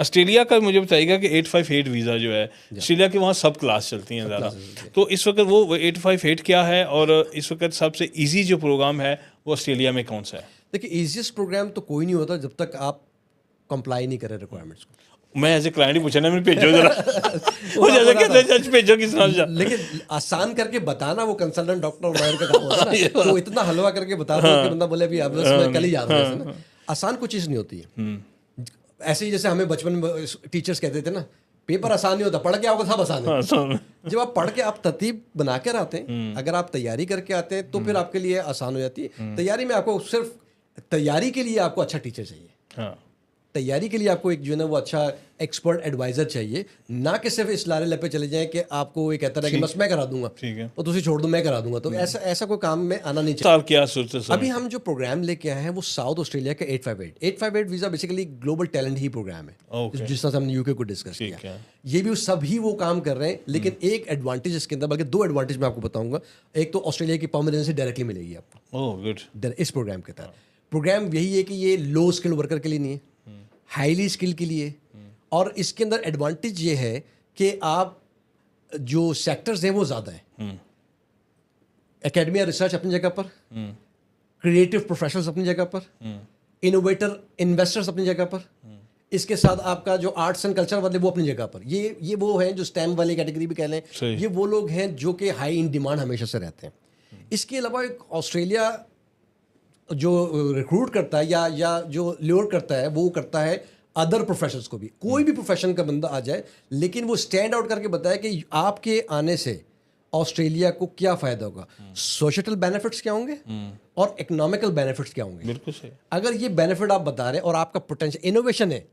Australia का मुझे बताइएगा कि 858 वीज़ा जो है, ऑस्ट्रेलिया के वहाँ सब क्लास चलती हैं ज़्यादा, तो इस वक्त वो 858 क्या है और इस वक्त सबसे इजी जो प्रोग्राम है वो ऑस्ट्रेलिया में कौन सा है? देखिए ईजीएस्ट प्रोग्राम तो कोई नहीं होता जब तक आप कंप्लाई नहीं करें रिक्वायरमेंट्स को। मैं एज ए क्लाइंट ही पूछा ना, मैंने भेजो जरा वो जैसे कहते हैं जज भेजो किस नाम से। लेकिन आसान करके बताना वो कंसल्टेंट डॉक्टर वायर का काम होता है ना, तो इतना हलवा करके बता दो कि बंदा बोले अभी अब बस मैं कल ही याद है ना। आसान कोई चीज़ नहीं होती है। ऐसे ही जैसे हमें बचपन में टीचर्स कहते थे ना, पेपर आसान नहीं होता, पढ़ के आओगे सब आसान है। जब आप पढ़ के आप तरतीब बना कर आते हैं, अगर आप तैयारी करके आते हैं तो फिर आपके लिए आसान हो जाती है। तैयारी में आपको सिर्फ तैयारी के लिए आपको अच्छा टीचर चाहिए, हाँ, तैयारी के लिए आपको एक जो है ना वो अच्छा एक्सपर्ट एडवाइजर चाहिए, ना कि सिर्फ इस लारे लपे चले जाएं कि आपको ये कहता रहे कि बस मैं करा दूंगा, ठीक है, और तुझे छोड़ दो मैं करा दूंगा। तो ऐसा कोई काम में आना नहीं चाहिए। साल क्या सोचते हैं? अभी हम जो प्रोग्राम लेके आए हैं वो साउथ ऑस्ट्रेलिया का 858 वीजा बेसिकली ग्लोबल टैलेंट ही प्रोग्राम है, Okay. जिस तरह से हमने यूके को डिस्कस ठीक किया। है। ये भी सभी वो काम कर रहे हैं, लेकिन एक एडवांटेज इसके अंदर, बल्कि दो एडवांटेज मैं आपको बताऊंगा। एक तो ऑस्ट्रेलिया की परमानेंसी डायरेक्टली मिलेगी आपको ओह गुड। इस प्रोग्राम के तहत। प्रोग्राम यही है कि ये लो स्किल वर्कर के लिए नहीं है, हाईली स्किल के लिए। और इसके अंदर एडवांटेज ये है कि आप जो सेक्टर्स हैं वो ज़्यादा हैं। एकेडमिया रिसर्च अपनी जगह पर, क्रिएटिव प्रोफेशनल्स अपनी जगह पर, इनोवेटर इन्वेस्टर्स अपनी जगह पर, इसके साथ आपका जो आर्ट्स एंड कल्चर वाले वो अपनी जगह पर। ये वो हैं जो स्टेम वाली कैटेगरी भी कह लें, सही। ये वो लोग हैं जो कि हाई इन डिमांड हमेशा से रहते हैं। इसके अलावा एक ऑस्ट्रेलिया जो रिक्रूट करता है या जो ल्योर करता है वो करता है अदर प्रोफेशंस को भी। कोई भी प्रोफेशन का बंदा आ जाए, लेकिन वो स्टैंड आउट करके बताए कि आपके आने से ऑस्ट्रेलिया को क्या फ़ायदा होगा, सोशल बेनिफिट्स क्या होंगे और इकोनॉमिकल बेनिफिट्स क्या होंगे। बिल्कुल सही। अगर ये बेनिफिट आप बता रहे हैं और आपका पोटेंशियल इनोवेशन है,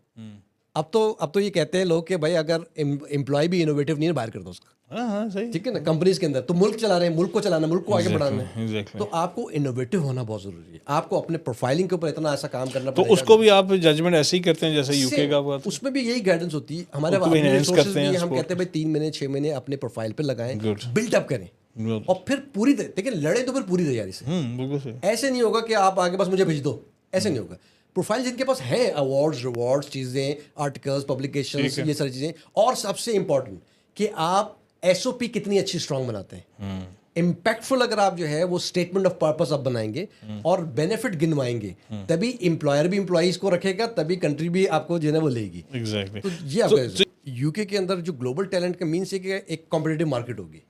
अब तो ये कहते हैं लोग कि भाई अगर एम्प्लॉय भी इनोवेटिव नहीं है बाहर कर दो उसका, हाँ हाँ सही। ठीक है ना। कंपनीज के अंदर तो मुल्क चला रहे हैं, मुल्क को चलाना, मुल्क को आगे बढ़ाना है। Exactly. तो आपको इनोवेटिव होना बहुत जरूरी है। आपको अपने प्रोफाइलिंग के ऊपर इतना ऐसा काम करना तो पड़ेगा। उसको भी आप जजमेंट ऐसे ही करते हैं जैसे यूके का हुआ था? उसमें भी यही गाइडेंस होती है हमारे उसको अपने enhance resources करते हैं भी हैं। हम sport कहते हैं भाई 3 महीने 6 महीने अपने प्रोफाइल पे लगाएं, Good. बिल्डअप करें, Good. और फिर पूरी देखिए लड़े तो फिर पूरी तैयारी से। बिल्कुल सही। ऐसे नहीं होगा कि आप आगे बस मुझे भेज दो, ऐसे नहीं होगा। प्रोफाइल जिनके पास है, अवार्ड्स रिवॉर्ड्स चीज़ें, आर्टिकल्स, पब्लिकेशंस, ये सारी चीज़ें, और सबसे इंपॉर्टेंट कि आप एसओपी कितनी अच्छी स्ट्रांग बनाते हैं। इम्पैक्टफुल अगर आप जो है वो स्टेटमेंट ऑफ पर्पस आप बनाएंगे और बेनिफिट गिनवाएंगे, तभी एम्प्लॉयर भी एम्प्लॉइज को रखेगा, तभी कंट्री भी आपको जो है ना वो लेगी। एग्जैक्टली। तो ये आपका यूके के अंदर जो ग्लोबल टैलेंट का मीन्स है कि एक कॉम्पिटिटिव मार्केट होगी।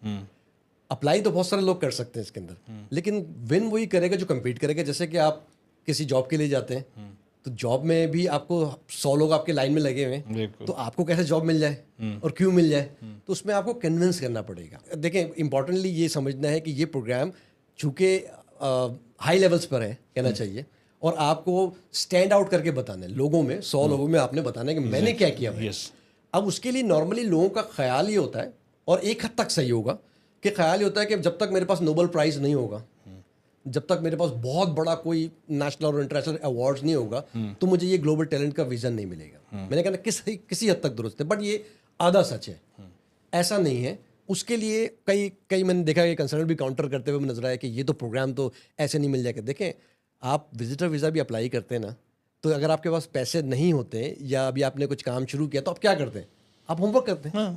अप्लाई तो बहुत सारे लोग कर सकते हैं इसके अंदर, लेकिन विन वही करेगा जो कम्पीट करेगा। जैसे कि आप किसी जॉब के लिए जाते हैं, तो जॉब में भी आपको 100 लोग आपके लाइन में लगे हुए हैं, तो आपको कैसे जॉब मिल जाए और क्यों मिल जाए, तो उसमें आपको कन्विंस करना पड़ेगा। देखें, इंपॉर्टेंटली ये समझना है कि ये प्रोग्राम चूँकि हाई लेवल्स पर है कहना चाहिए, और आपको स्टैंड आउट करके बताना है। लोगों में 100 लोगों में आपने बताना है कि मैंने क्या किया भाई। अब उसके लिए नॉर्मली लोगों का ख्याल ये होता है, और एक हद तक सही होगा, कि ख्याल ये होता है कि जब तक मेरे पास नोबेल प्राइज़ नहीं होगा, जब तक मेरे पास बहुत बड़ा कोई नेशनल और इंटरनेशनल अवार्ड्स नहीं होगा, तो मुझे ये ग्लोबल टैलेंट का विजन नहीं मिलेगा। मैंने कहा किसी हद तक दुरुस्त है, बट ये आधा सच है, ऐसा नहीं है। उसके लिए कई मैंने देखा कि कंसल्टेंट भी काउंटर करते हुए नजर आया कि ये तो प्रोग्राम तो ऐसे नहीं मिल जाएगा। देखें, आप विजिटर वीज़ा भी अप्लाई करते हैं ना, तो अगर आपके पास पैसे नहीं होते या अभी आपने कुछ काम शुरू किया, तो आप क्या करते हैं? आप होमवर्क करते हैं।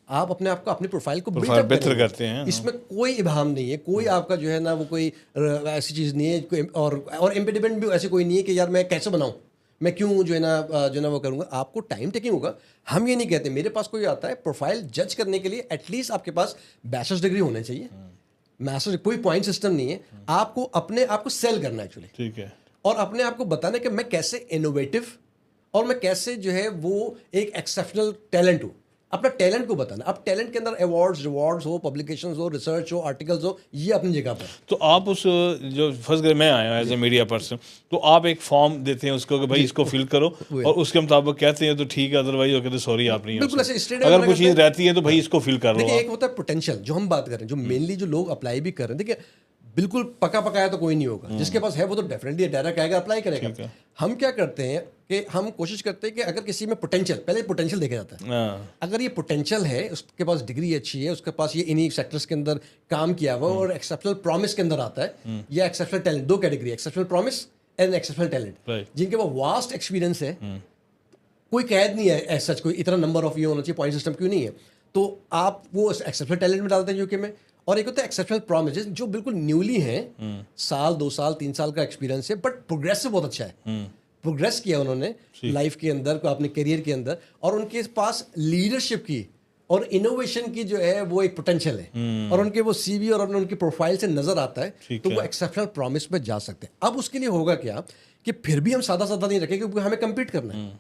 आप अपने आप को, अपनी प्रोफाइल को बेहतर करते हैं। इसमें कोई इबाहम नहीं है, कोई आपका जो है ना वो कोई ऐसी चीज़ नहीं है, और इम्पेडिमेंट भी ऐसे कोई नहीं है कि यार मैं कैसे बनाऊं, मैं क्यों जो है ना वो करूँगा। आपको टाइम टेकिंग होगा। हम ये नहीं कहते, मेरे पास कोई आता है प्रोफाइल जज करने के लिए, एटलीस्ट आपके पास बैचलर्स डिग्री होना चाहिए। मास्टर्स, कोई पॉइंट सिस्टम नहीं है। आपको अपने आप को सेल करना है एक्चुअली, ठीक है, और अपने आप को बताना कि मैं कैसे इनोवेटिव और मैं कैसे जो है वो एक एक्सेप्शनल टैलेंट हूँ। अपना टैलेंट को बताना। अब टैलेंट के अंदर अवार्ड्स रिवॉर्ड्स हो, पब्लिकेशंस हो, रिसर्च हो, आर्टिकल्स हो, ये अपनी जगह पर। तो आप उस जो फर्स्ट ग्रेड में आया एज ए मीडिया पर्सन, तो आप एक फॉर्म देते हैं उसको कि भाई इसको फिल करो, और उसके मुताबिक कहते हैं तो ठीक है, अदरवाइज वो कहते सॉरी आप नहीं। बिल्कुल ऐसे स्ट्रेट अगर कोई चीज़ रहती है तो भाई इसको फिल कर लो। देखिए, एक होता है पोटेंशियल, जो हम बात कर रहे हैं, जो मेनली जो लोग अप्लाई भी कर रहे हैं। देखिए, बिल्कुल पकाया तो कोई नहीं होगा, जिसके पास है वो तो डेफिनेटली डायरेक्ट आएगा, अप्लाई करेगा। हम क्या करते हैं कि हम कोशिश करते हैं कि अगर किसी में पोटेंशियल, पहले पोटेंशियल देखा जाता है। अगर ये पोटेंशियल है, उसके पास डिग्री अच्छी है, उसके पास ये इन्हीं सेक्टर्स के अंदर काम किया हुआ और एक्सेप्शनल प्रॉमिस के अंदर आता है, या एक्सेप्शनल टैलेंट, दो category, exceptional promise and exceptional talent, जिनके पास वास्ट एक्सपीरियंस है, कोई कैद नहीं है ऐसा, कोई इतना नंबर ऑफ ये होना चाहिए, पॉइंट सिस्टम क्यों नहीं है। तो आप वो एक्सेप्शनल टैलेंट में डालते हैं यूके में, और एक होता है एक्सेप्शनल प्रॉमिस जो बिल्कुल न्यूली हैं, साल 2 साल 3 साल का एक्सपीरियंस है, बट प्रोग्रेस से बहुत अच्छा है, प्रोग्रेस किया उन्होंने लाइफ के अंदर, अपने करियर के अंदर, और उनके पास लीडरशिप की और इनोवेशन की जो है वो एक पोटेंशियल है, और उनके वो सीवी और उनकी प्रोफाइल से नजर आता है, तो वो एक्सेप्शनल प्रॉमिस में जा सकते हैं। अब उसके लिए होगा क्या कि फिर भी हम सादा सादा नहीं रखें, क्योंकि हमें कम्पीट करना है,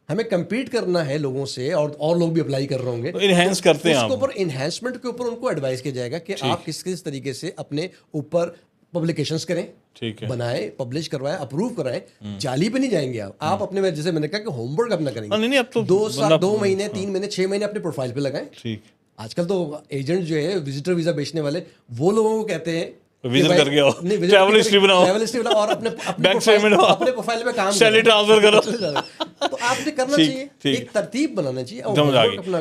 हमें कम्पीट करना है लोगों से, और लोग भी अप्लाई कर रहे होंगे, तो इनहेंस करते हैं उसके ऊपर इन्हेंसमेंट के ऊपर उनको एडवाइस किया जाएगा कि आप किस किस तरीके से अपने ऊपर पब्लिकेशंस करें, ठीक है, बनाए, पब्लिश करवाएं, अप्रूव कराएं, जाली पे नहीं जाएंगे आप अपने में, जैसे मैंने कहा कि होमवर्क अपना करेंगे, नहीं अब तो 2 महीने 3 महीने 6 महीने अपने प्रोफाइल पे लगाएं। ठीक, आजकल तो एजेंट जो है विजिटर वीजा बेचने वाले, वो लोगों को कहते हैं विजिट करके आओ, ट्रैवल हिस्ट्री बनाओ, और अपने बैंक स्टेटमेंट अपने प्रोफाइल पे काम सैलरी ट्रांसफर करो। तो आपने करना चाहिए, एक तरतीब बनाना चाहिए, समझ आ गई। अपना